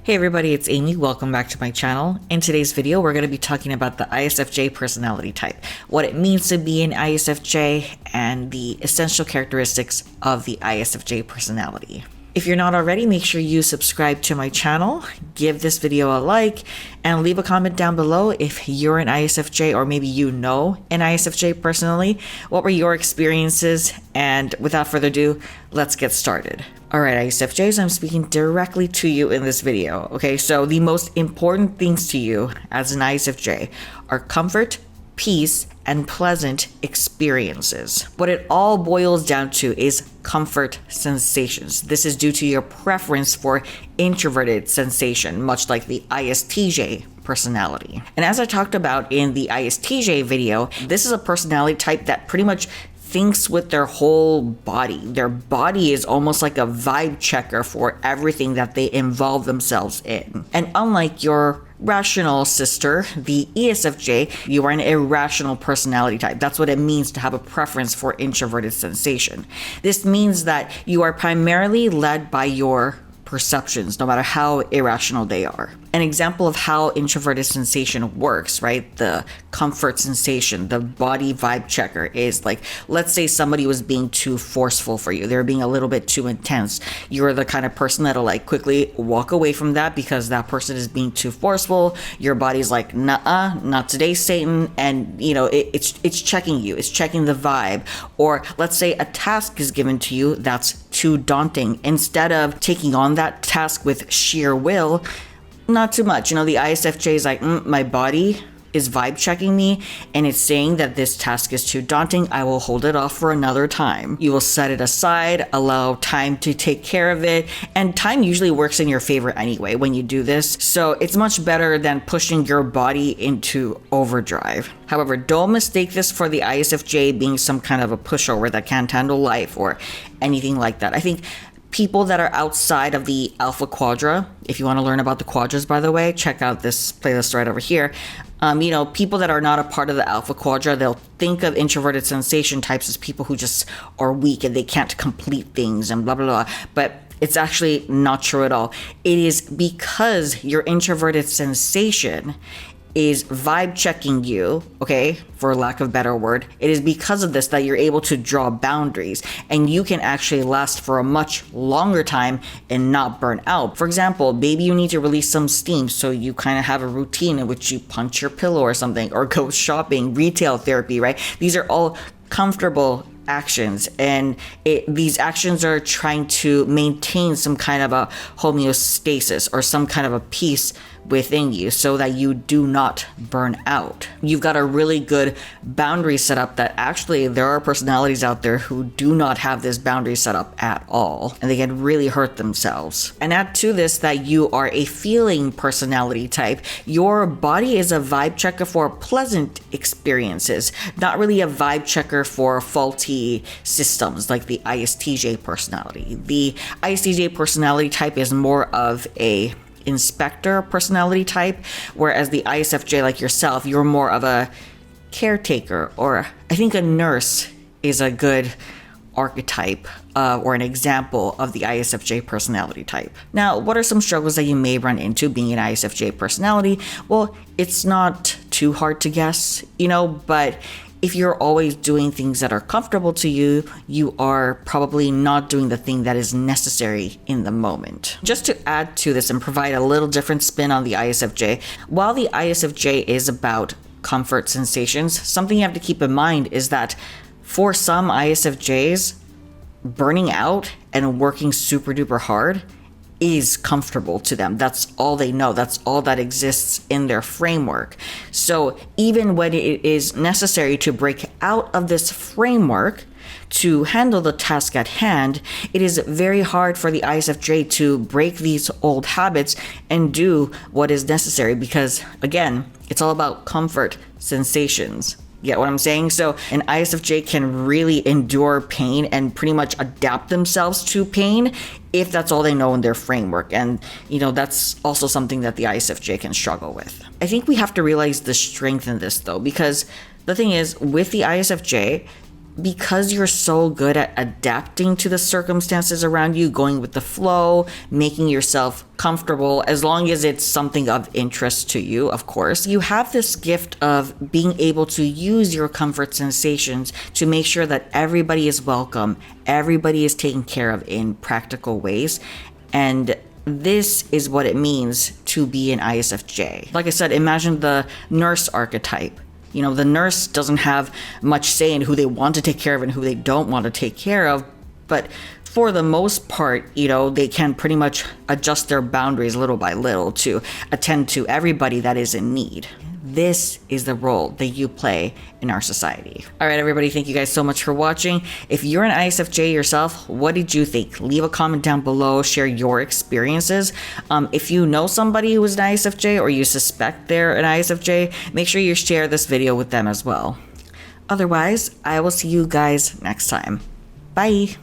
Hey everybody, it's Amy. Welcome back to my channel. In today's video, we're going to be talking about the ISFJ personality type, what it means to be an ISFJ, and the essential characteristics of the ISFJ personality. If you're not already, make sure you subscribe to my channel, give this video a like, and leave a comment down below if you're an ISFJ or maybe you know an ISFJ personally. What were your experiences? And without further ado, let's get started. Alright ISFJs, I'm speaking directly to you in this video. Okay, so the most important things to you as an ISFJ are comfort, peace, and pleasant experiences. What it all boils down to is comfort sensations. This is due to your preference for introverted sensation, much like the ISTJ personality. And as I talked about in the ISTJ video, this is a personality type that pretty much thinks with their whole body. Their body is almost like a vibe checker for everything that they involve themselves in. And unlike your rational sister, the ESFJ, you are an irrational personality type. That's what it means to have a preference for introverted sensation. This means that you are primarily led by your perceptions, no matter how irrational they are. An example of how introverted sensation works, right? The comfort sensation, the body vibe checker is like, let's say somebody was being too forceful for you. They're being a little bit too intense. You're the kind of person that'll like quickly walk away from that because that person is being too forceful. Your body's like, nah, not today, Satan. And you know, it's checking you. It's checking the vibe. Or let's say a task is given to you that's too daunting. Instead of taking on that task with sheer will, not too much. You know, the ISFJ is like, my body is vibe checking me and it's saying that this task is too daunting. I will hold it off for another time. You will set it aside, allow time to take care of it. And time usually works in your favor anyway when you do this. So it's much better than pushing your body into overdrive. However, don't mistake this for the ISFJ being some kind of a pushover that can't handle life or anything like that. I think people that are outside of the Alpha Quadra, if you want to learn about the quadras, by the way, check out this playlist right over here. People that are not a part of the Alpha Quadra, they'll think of introverted sensation types as people who just are weak and they can't complete things and blah, blah, blah. But it's actually not true at all. It is because your introverted sensation is vibe checking you, okay, for lack of a better word. It is because of this that you're able to draw boundaries and you can actually last for a much longer time and not burn out. For example, maybe you need to release some steam, so you kind of have a routine in which you punch your pillow or something, or go shopping, retail therapy, right? These are all comfortable actions, and these actions are trying to maintain some kind of a homeostasis or some kind of a peace within you so that you do not burn out. You've got a really good boundary set up that actually there are personalities out there who do not have this boundary set up at all, and they can really hurt themselves. And add to this that you are a feeling personality type. Your body is a vibe checker for pleasant experiences, not really a vibe checker for faulty systems like the ISTJ personality. The ISTJ personality type is more of a inspector personality type, whereas the ISFJ, like yourself, you're more of a caretaker, or I think a nurse is a good archetype or an example of the ISFJ personality type. Now, what are some struggles that you may run into being an ISFJ personality? Well, it's not too hard to guess, but if you're always doing things that are comfortable to you, you are probably not doing the thing that is necessary in the moment. Just to add to this and provide a little different spin on the ISFJ, while the ISFJ is about comfort sensations, something you have to keep in mind is that for some ISFJs, burning out and working super duper hard is comfortable to them. That's all they know. That's all that exists in their framework. So even when it is necessary to break out of this framework to handle the task at hand, it is very hard for the ISFJ to break these old habits and do what is necessary because, again, it's all about comfort sensations. Get what I'm saying? So an ISFJ can really endure pain and pretty much adapt themselves to pain if that's all they know in their framework. And, that's also something that the ISFJ can struggle with. I think we have to realize the strength in this, though, because the thing is, with the ISFJ, because you're so good at adapting to the circumstances around you, going with the flow, making yourself comfortable, as long as it's something of interest to you, of course, you have this gift of being able to use your comfort sensations to make sure that everybody is welcome, everybody is taken care of in practical ways. And this is what it means to be an ISFJ. Like I said, imagine the nurse archetype. The nurse doesn't have much say in who they want to take care of and who they don't want to take care of. But for the most part, they can pretty much adjust their boundaries little by little to attend to everybody that is in need. This is the role that you play in our society. All right, everybody, thank you guys so much for watching. If you're an ISFJ yourself, what did you think? Leave a comment down below, share your experiences. If you know somebody who is an ISFJ or you suspect they're an ISFJ, make sure you share this video with them as well. Otherwise, I will see you guys next time. Bye.